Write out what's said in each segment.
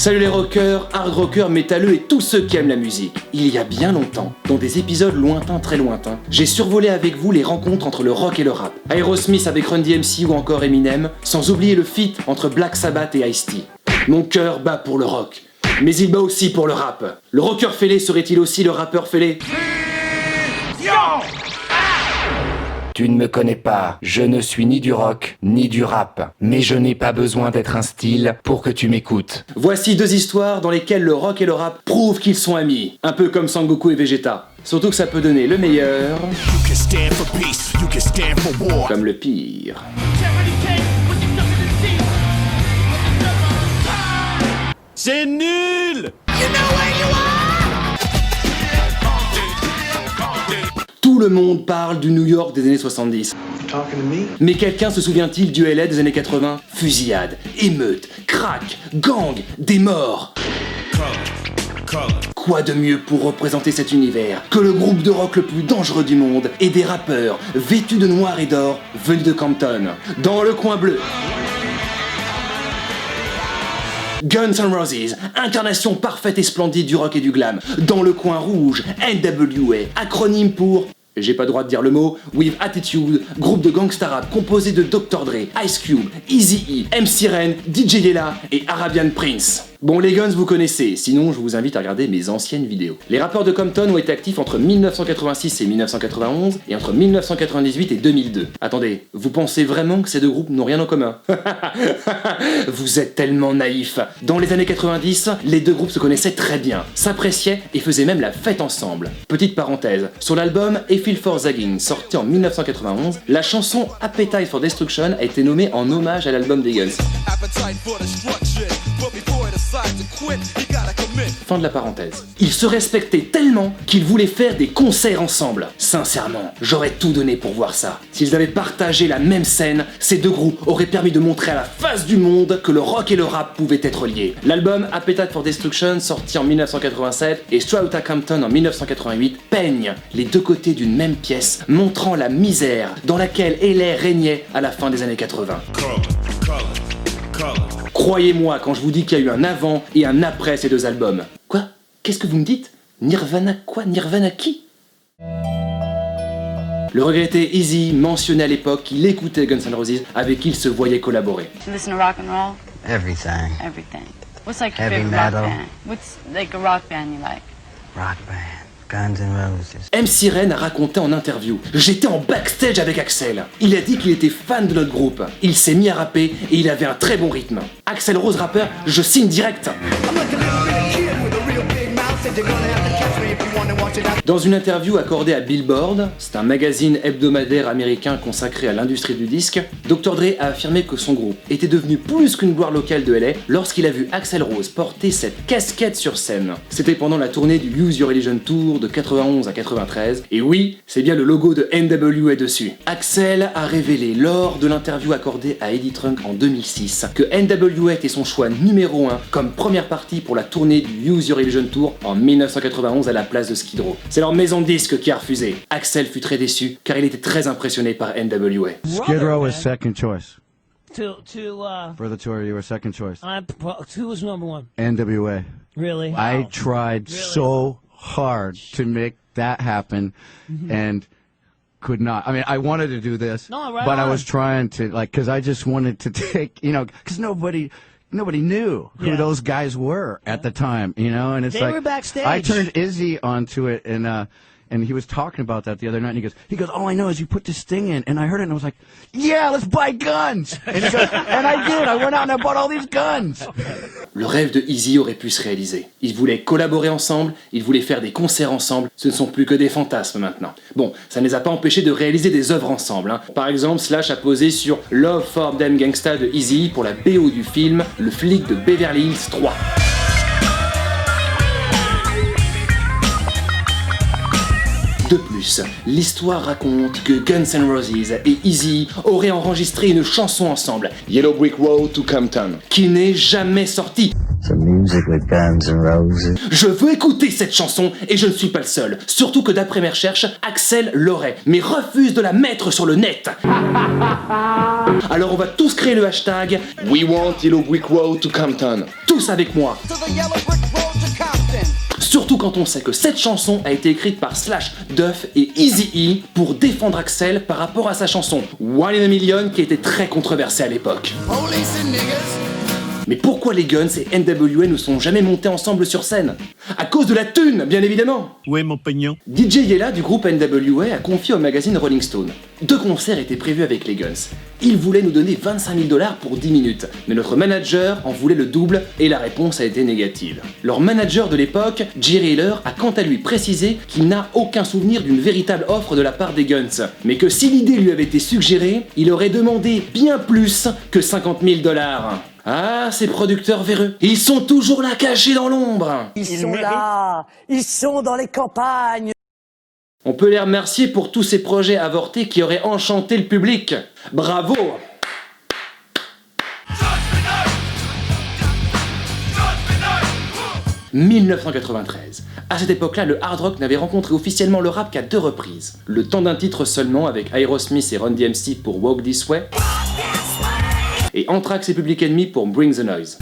Salut les rockers, hard rockers, métalleux et tous ceux qui aiment la musique. Il y a bien longtemps, dans des épisodes lointains, très lointains, j'ai survolé avec vous les rencontres entre le rock et le rap. Aerosmith avec Run DMC ou encore Eminem, sans oublier le feat entre Black Sabbath et Ice-T. Mon cœur bat pour le rock, mais il bat aussi pour le rap. Le rocker fêlé serait-il aussi le rappeur fêlé ? Tu ne me connais pas, je ne suis ni du rock, ni du rap, mais je n'ai pas besoin d'être un style pour que tu m'écoutes. Voici deux histoires dans lesquelles le rock et le rap prouvent qu'ils sont amis, un peu comme Sangoku et Vegeta. Surtout que ça peut donner le meilleur, comme le pire. C'est nul! Tout le monde parle du New York des années 70. Mais quelqu'un se souvient-il du LA des années 80 ? Fusillade, émeute, crack, gang, des morts. Quoi de mieux pour représenter cet univers que le groupe de rock le plus dangereux du monde et des rappeurs vêtus de noir et d'or venus de Compton, dans le coin bleu. Guns N' Roses, incarnation parfaite et splendide du rock et du glam. Dans le coin rouge, NWA, acronyme pour... J'ai pas le droit de dire le mot, With Attitude, groupe de gangsta rap composé de Dr. Dre, Ice Cube, Eazy-E, MC Ren, DJ Yella et Arabian Prince. Bon, les Guns vous connaissez, sinon je vous invite à regarder mes anciennes vidéos. Les rappeurs de Compton ont été actifs entre 1986 et 1991 et entre 1998 et 2002. Attendez, vous pensez vraiment que ces deux groupes n'ont rien en commun ? Vous êtes tellement naïfs. Dans les années 90, les deux groupes se connaissaient très bien, s'appréciaient et faisaient même la fête ensemble. Petite parenthèse, sur l'album A Feel for Zagging, sorti en 1991, la chanson Appetite for Destruction a été nommée en hommage à l'album des Guns. Fin de la parenthèse. Ils se respectaient tellement qu'ils voulaient faire des concerts ensemble. Sincèrement, j'aurais tout donné pour voir ça. S'ils avaient partagé la même scène, ces deux groupes auraient permis de montrer à la face du monde que le rock et le rap pouvaient être liés. L'album Appetite for Destruction, sorti en 1987, et Straight Outta Compton en 1988, peignent les deux côtés d'une même pièce, montrant la misère dans laquelle LA régnait à la fin des années 80. Croyez-moi quand je vous dis qu'il y a eu un avant et un après ces deux albums. Quoi ? Qu'est-ce que vous me dites ? Nirvana quoi ? Nirvana qui ? Le regretté Eazy mentionnait à l'époque qu'il écoutait Guns N' Roses avec qui il se voyait collaborer. You listen to rock and roll? Everything. Everything. What's like your Heavy favorite rock metal. band? What's like a rock band you like? Rock band. Guns N' Roses. MC Ren a raconté en interview « J'étais en backstage avec Axl. Il a dit qu'il était fan de notre groupe. Il s'est mis à rapper et il avait un très bon rythme. Axl Rose rappeur, je signe direct !» Dans une interview accordée à Billboard, c'est un magazine hebdomadaire américain consacré à l'industrie du disque, Dr. Dre a affirmé que son groupe était devenu plus qu'une gloire locale de LA lorsqu'il a vu Axl Rose porter cette casquette sur scène. C'était pendant la tournée du Use Your Religion Tour de 91 à 93, et oui, c'est bien le logo de NWA dessus. Axl a révélé lors de l'interview accordée à Eddie Trunk en 2006 que NWA était son choix numéro 1 comme première partie pour la tournée du Use Your Religion Tour en 1991 à la place de Skid Row. C'est leur maison de disques qui a refusé. Axl fut très déçu car il était très impressionné par NWA. Skid Row was second choice. For the tour, you were second choice. who was number one? NWA. Really? I tried so hard to make that happen and could not. I mean, I wanted to do this, No, right but I on. was trying to, like, because I just wanted to take, because nobody knew who Yeah. those guys were at the time, and it's They like were backstage. I turned Izzy onto it, and he was talking about that the other night, and he goes, all I know is you put this thing in, and I heard it, and I was like, yeah, let's buy guns, and he goes, and I did, I went out and I bought all these guns. Le rêve de Eazy aurait pu se réaliser. Ils voulaient collaborer ensemble, ils voulaient faire des concerts ensemble, ce ne sont plus que des fantasmes maintenant. Bon, ça ne les a pas empêchés de réaliser des œuvres ensemble. Par exemple, Slash a posé sur Love for Them Gangsta de Eazy pour la BO du film Le flic de Beverly Hills 3. De plus, l'histoire raconte que Guns N' Roses et Eazy auraient enregistré une chanson ensemble, Yellow Brick Road to Compton, qui n'est jamais sortie. Some music with Guns N' Roses. Je veux écouter cette chanson et je ne suis pas le seul. Surtout que d'après mes recherches, Axl l'aurait, mais refuse de la mettre sur le net. Alors on va tous créer le hashtag We want Yellow Brick Road to Compton. Tous avec moi. Surtout quand on sait que cette chanson a été écrite par Slash, Duff et Eazy-E pour défendre Axel par rapport à sa chanson One in a Million qui était très controversée à l'époque. Mais pourquoi les Guns et NWA ne sont jamais montés ensemble sur scène? À cause de la thune, bien évidemment. Oui, mon pignon. DJ Yella du groupe NWA a confié au magazine Rolling Stone. 2 concerts étaient prévus avec les Guns. Ils voulaient nous donner $25 000 pour 10 minutes, mais notre manager en voulait le double et la réponse a été négative. Leur manager de l'époque, Jerry Heller, a quant à lui précisé qu'il n'a aucun souvenir d'une véritable offre de la part des Guns, mais que si l'idée lui avait été suggérée, il aurait demandé bien plus que $50 000. Ah, ces producteurs véreux, ils sont toujours là cachés dans l'ombre. Ils sont là. Ils sont dans les campagnes. On peut les remercier pour tous ces projets avortés qui auraient enchanté le public. Bravo! « 1993. À cette époque-là, le hard rock n'avait rencontré officiellement le rap qu'à 2 reprises. Le temps d'un titre seulement avec Aerosmith et Run DMC pour Walk This Way, et Anthrax et Public Enemy pour Bring the Noise.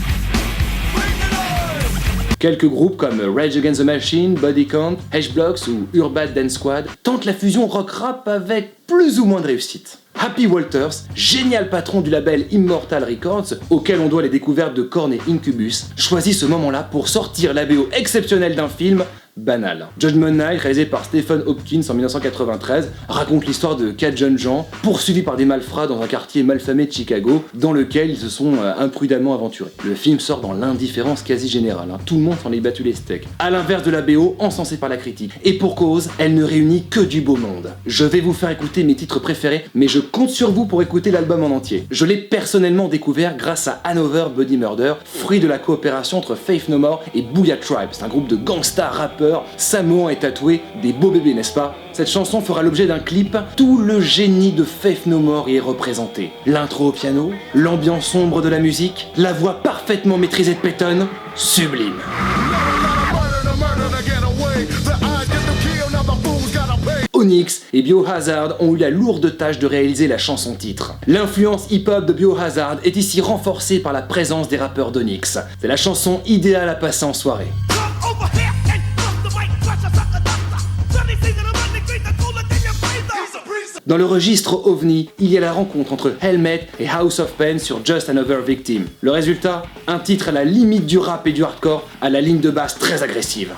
Quelques groupes comme Rage Against the Machine, Body Count, H-Blocks ou Urban Dance Squad tentent la fusion rock-rap avec plus ou moins de réussite. Happy Walters, génial patron du label Immortal Records, auquel on doit les découvertes de Korn et Incubus, choisit ce moment-là pour sortir la BO exceptionnelle d'un film banal. Judgment Night, réalisé par Stephen Hopkins en 1993, raconte l'histoire de 4 jeunes gens poursuivis par des malfrats dans un quartier malfamé de Chicago, dans lequel ils se sont imprudemment aventurés. Le film sort dans l'indifférence quasi générale, tout le monde s'en est battu les steaks. À l'inverse de la BO, encensée par la critique. Et pour cause, elle ne réunit que du beau monde. Je vais vous faire écouter mes titres préférés, mais je compte sur vous pour écouter l'album en entier. Je l'ai personnellement découvert grâce à Hanover Body Murder, fruit de la coopération entre Faith No More et Booyah Tribe. C'est un groupe de gangsters rappeurs. Samoan est tatoué, des beaux bébés, n'est-ce pas? Cette chanson fera l'objet d'un clip, tout le génie de Faith No More y est représenté. L'intro au piano, l'ambiance sombre de la musique, la voix parfaitement maîtrisée de Peyton, sublime. Onyx et Biohazard ont eu la lourde tâche de réaliser la chanson titre. L'influence hip-hop de Biohazard est ici renforcée par la présence des rappeurs d'Onyx. C'est la chanson idéale à passer en soirée. Dans le registre OVNI, il y a la rencontre entre Helmet et House of Pain sur Just Another Victim. Le résultat, un titre à la limite du rap et du hardcore, à la ligne de basse très agressive.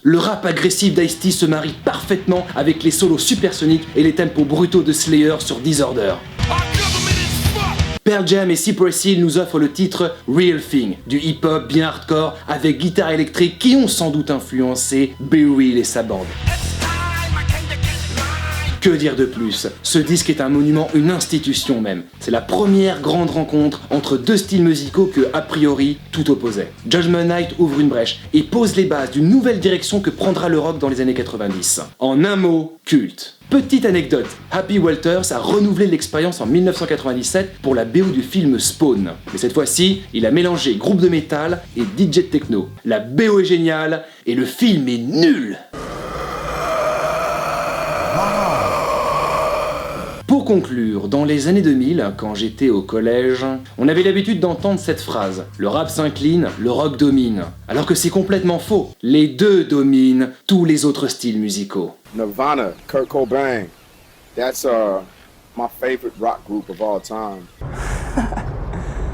Le rap agressif d'Ice-T se marie parfaitement avec les solos supersoniques et les tempos brutaux de Slayer sur Disorder. Pearl Jam et Cypress Hill nous offrent le titre Real Thing, du hip-hop bien hardcore avec guitare électrique qui ont sans doute influencé Beryl et sa bande. Que dire de plus? Ce disque est un monument, une institution même. C'est la première grande rencontre entre 2 styles musicaux que, a priori, tout opposait. Judgment Night ouvre une brèche et pose les bases d'une nouvelle direction que prendra le rock dans les années 90. En un mot, culte. Petite anecdote, Happy Walters a renouvelé l'expérience en 1997 pour la BO du film Spawn. Mais cette fois-ci, il a mélangé groupe de métal et DJ techno. La BO est géniale et le film est nul. Pour conclure, dans les années 2000, quand j'étais au collège, on avait l'habitude d'entendre cette phrase « Le rap s'incline, le rock domine ». Alors que c'est complètement faux. Les deux dominent tous les autres styles musicaux. Nirvana, Kurt Cobain, that's my favorite rock group of all time.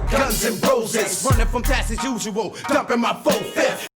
Guns and Roses, running from task as usual, dumping my 4/5.